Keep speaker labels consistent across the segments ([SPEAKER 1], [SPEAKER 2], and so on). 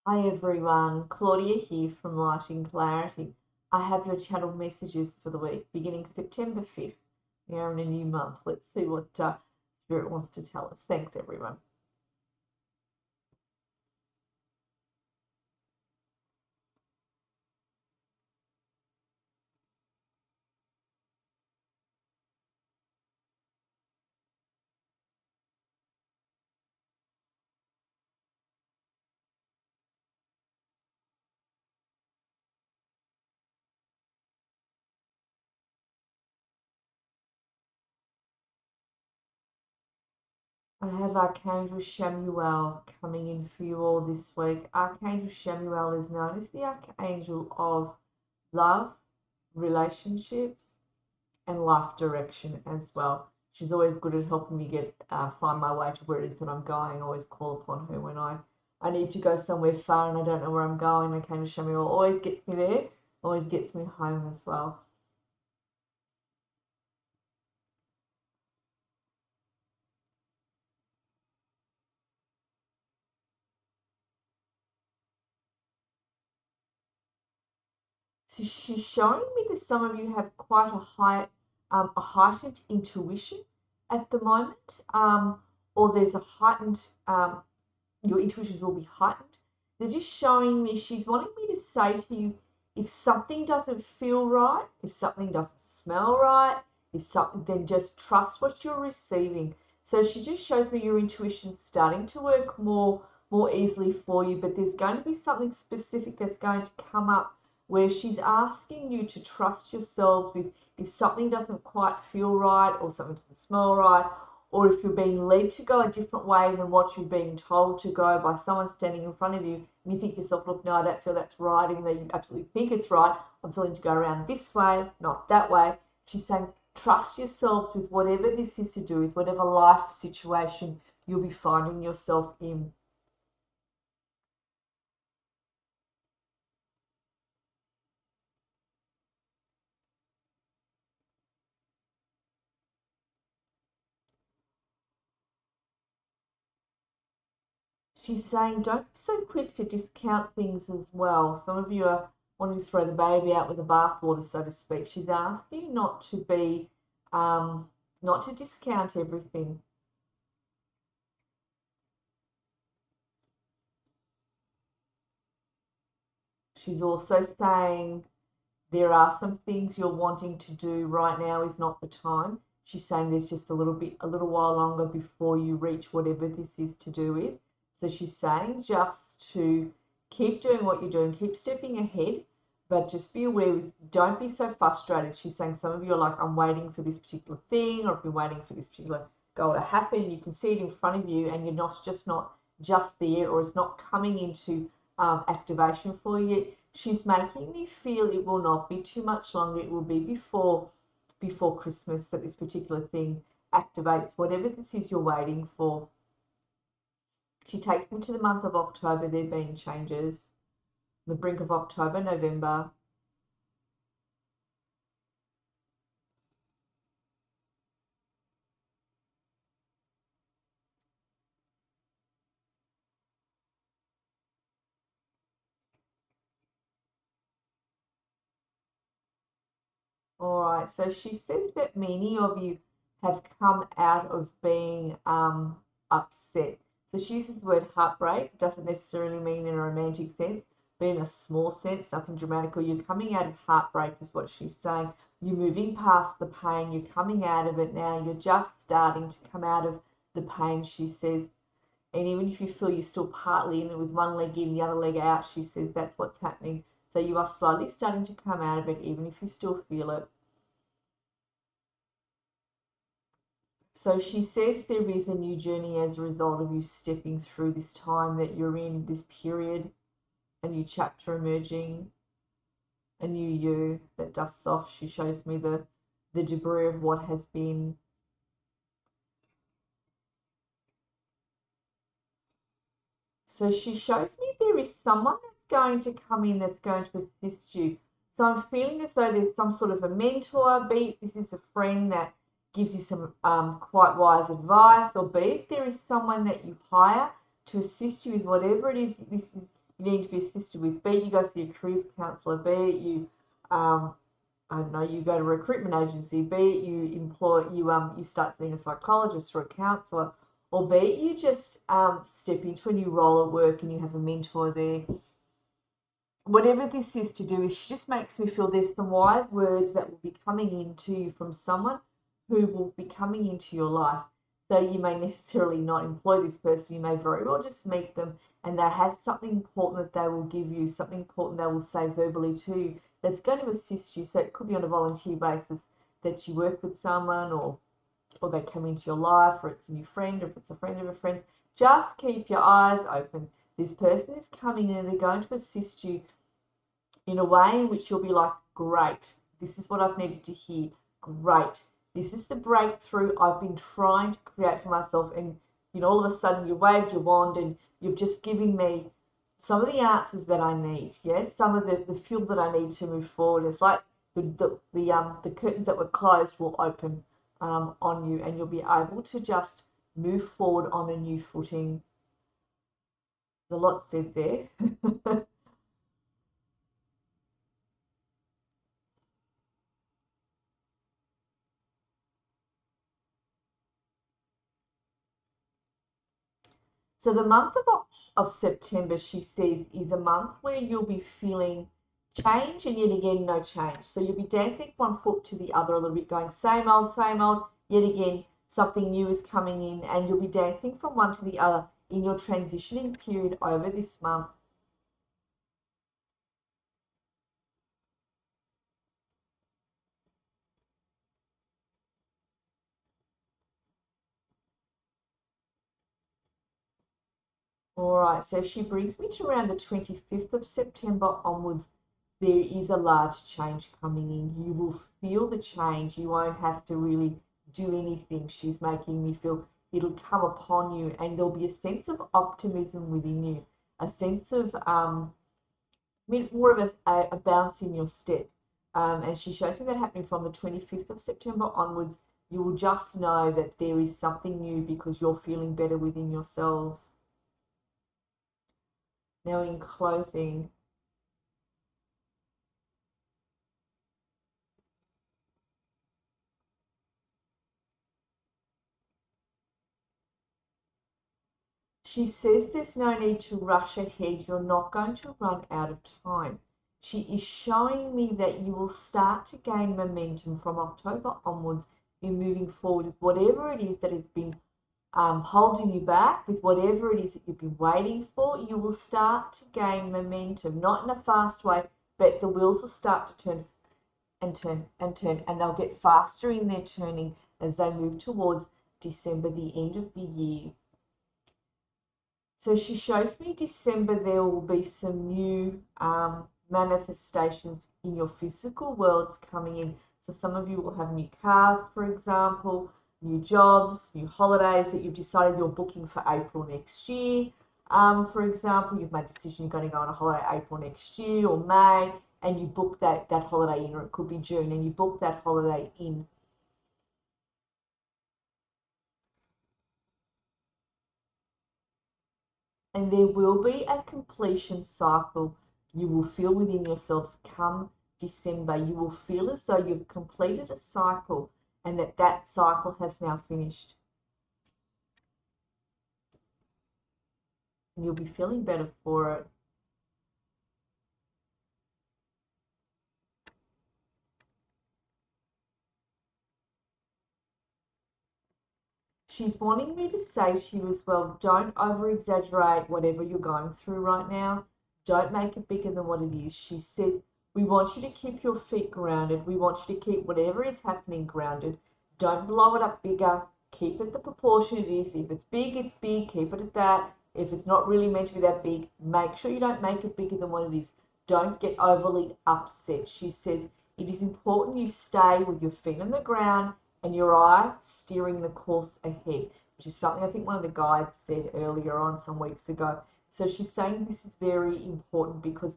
[SPEAKER 1] Hi everyone, Claudia here from Lighting Clarity. I have your channel messages for the week beginning September 5th. We are in a new month. Let's see what Spirit wants to tell us. Thanks everyone. I have Archangel Chamuel coming in for you all this week. Archangel Chamuel is known as the Archangel of love, relationships, and life direction as well. She's always good at helping me get find my way to where it is that I'm going. I always call upon her when I need to go somewhere far and I don't know where I'm going. They came to show me. Always gets me there. Always gets me home as well. So she's showing me that some of you have quite a heightened intuition at the moment, or there's a heightened your intuitions will be heightened. They're just showing me, she's wanting me to say to you, if something doesn't feel right, if something doesn't smell right, if something, then just trust what you're receiving. So she just shows me your intuition starting to work more easily for you, but there's going to be something specific that's going to come up where she's asking you to trust yourselves with if something doesn't quite feel right or something doesn't smell right, or if you're being led to go a different way than what you're being told to go by someone standing in front of you, and you think to yourself, look, no, I don't feel that's right, even though you absolutely think it's right, I'm feeling to go around this way, not that way. She's saying, trust yourselves with whatever this is to do with, whatever life situation you'll be finding yourself in. She's saying don't be so quick to discount things as well. Some of you are wanting to throw the baby out with the bathwater, so to speak. She's asking you not to be, not to discount everything. She's also saying there are some things you're wanting to do right now is not the time. She's saying there's just a little while longer before you reach whatever this is to do with. So she's saying just to keep doing what you're doing, keep stepping ahead, but just be aware with don't be so frustrated. She's saying some of you are like, I'm waiting for this particular thing, or I've been waiting for this particular goal to happen. You can see it in front of you, and you're not just there, or it's not coming into activation for you. She's making me feel it will not be too much longer. It will be before Christmas that this particular thing activates, whatever this is you're waiting for. She takes me to the month of October, there being changes, the brink of October, November. All right, so she says that many of you have come out of being upset. So she uses the word heartbreak. It doesn't necessarily mean in a romantic sense, but in a small sense, nothing dramatic. Or you're coming out of heartbreak is what she's saying. You're moving past the pain. You're coming out of it now. You're just starting to come out of the pain, she says. And even if you feel you're still partly in it with one leg in, the other leg out, she says that's what's happening. So you are slowly starting to come out of it, even if you still feel it. So she says there is a new journey as a result of you stepping through this time that you're in, this period, a new chapter emerging, a new you that dusts off. She shows me the debris of what has been. So she shows me there is someone that's going to come in that's going to assist you. So I'm feeling as though there's some sort of a mentor, be it this is a friend that gives you some quite wise advice, or be it there is someone that you hire to assist you with whatever it is this is you need to be assisted with, be it you go see a careers counsellor, be it you I don't know, you go to a recruitment agency, be it you start seeing a psychologist or a counsellor, or be it you just step into a new role at work and you have a mentor there. Whatever this is to do, she just makes me feel there's some wise words that will be coming into you from someone who will be coming into your life. So you may necessarily not employ this person, you may very well just meet them and they have something important that they will give you, something important they will say verbally to you that's going to assist you. So it could be on a volunteer basis that you work with someone or they come into your life, or it's a new friend, or if it's a friend of a friend. Just keep your eyes open. This person is coming in and they're going to assist you in a way in which you'll be like, great, this is what I've needed to hear. Great. This is the breakthrough I've been trying to create for myself. And, all of a sudden you waved your wand and you've just given me some of the answers that I need. Yeah, some of the fuel that I need to move forward. It's like the curtains that were closed will open on you, and you'll be able to just move forward on a new footing. There's a lot said there. So the month of September, she says, is a month where you'll be feeling change and yet again no change. So you'll be dancing one foot to the other a little bit, going same old, yet again something new is coming in, and you'll be dancing from one to the other in your transitioning period over this month. All right, so she brings me to around the 25th of September onwards. There is a large change coming in. You will feel the change. You won't have to really do anything. She's making me feel it'll come upon you, and there'll be a sense of optimism within you, a sense of more of a bounce in your step. And she shows me that happening from the 25th of September onwards. You will just know that there is something new because you're feeling better within yourselves. Now, in closing, she says there's no need to rush ahead. You're not going to run out of time. She is showing me that you will start to gain momentum from October onwards in moving forward with whatever it is that has been holding you back, with whatever it is that you've been waiting for. You will start to gain momentum, not in a fast way, but the wheels will start to turn and turn and turn, and they'll get faster in their turning as they move towards December, the end of the year. So she shows me December there will be some new manifestations in your physical worlds coming in. So some of you will have new cars, for example, new jobs, new holidays that you've decided you're booking for April next year. For example, you've made a decision you're going to go on a holiday April next year or May, and you book that holiday in, or it could be June, and you book that holiday in. And there will be a completion cycle you will feel within yourselves come December. You will feel as though you've completed a cycle and that cycle has now finished. And you'll be feeling better for it. She's wanting me to say to you as well, don't over exaggerate whatever you're going through right now. Don't make it bigger than what it is. She says, we want you to keep your feet grounded. We want you to keep whatever is happening grounded. Don't blow it up bigger. Keep it the proportion it is. If it's big, it's big. Keep it at that. If it's not really meant to be that big, make sure you don't make it bigger than what it is. Don't get overly upset. She says, it is important you stay with your feet on the ground and your eye steering the course ahead, which is something I think one of the guides said earlier on some weeks ago. So she's saying this is very important because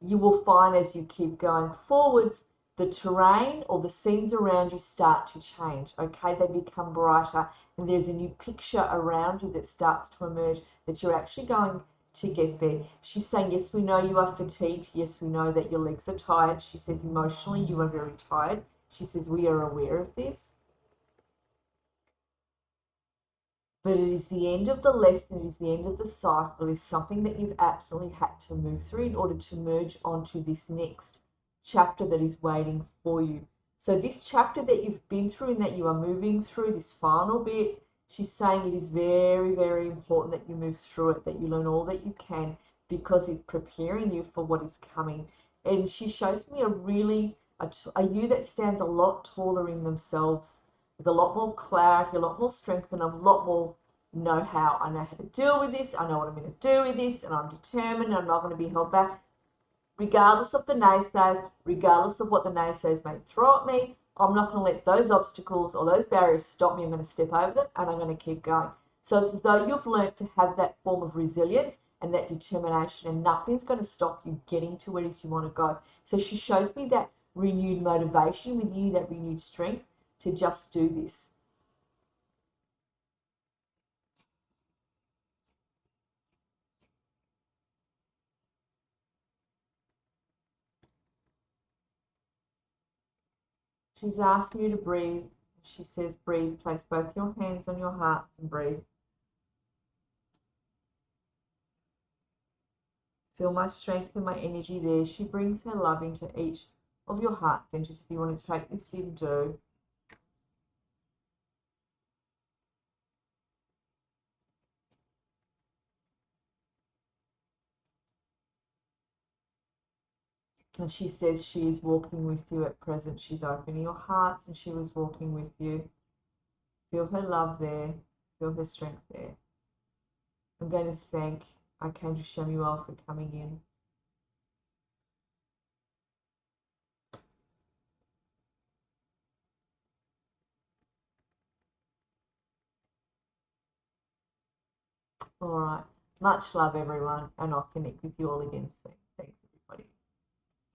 [SPEAKER 1] you will find as you keep going forwards, the terrain or the scenes around you start to change. Okay, they become brighter, and there's a new picture around you that starts to emerge that you're actually going to get there. She's saying, yes, we know you are fatigued. Yes, we know that your legs are tired. She says, emotionally, you are very tired. She says, we are aware of this. But it is the end of the lesson, it is the end of the cycle, it is something that you've absolutely had to move through in order to merge onto this next chapter that is waiting for you. So this chapter that you've been through and that you are moving through, this final bit, she's saying it is very, very important that you move through it, that you learn all that you can, because it's preparing you for what is coming. And she shows me a you that stands a lot taller in themselves, with a lot more clarity, a lot more strength, and a lot more know-how. I know how to deal with this. I know what I'm going to do with this, and I'm determined. I'm not going to be held back, regardless of the naysayers, regardless of what the naysayers may throw at me. I'm not going to let those obstacles or those barriers stop me. I'm going to step over them, and I'm going to keep going. So it's as though you've learned to have that form of resilience and that determination, and nothing's going to stop you getting to where it is you want to go. So she shows me that renewed motivation with you, that renewed strength to just do this. She's asking you to breathe. She says, breathe. Place both your hands on your hearts and breathe. Feel my strength and my energy there. She brings her love into each of your heart centers. If you want to take this in, do. And she says she is walking with you at present. She's opening your hearts and she was walking with you. Feel her love there. Feel her strength there. I'm going to thank Archangel Chamuel for coming in. All right. Much love, everyone, and I'll connect with you all again soon.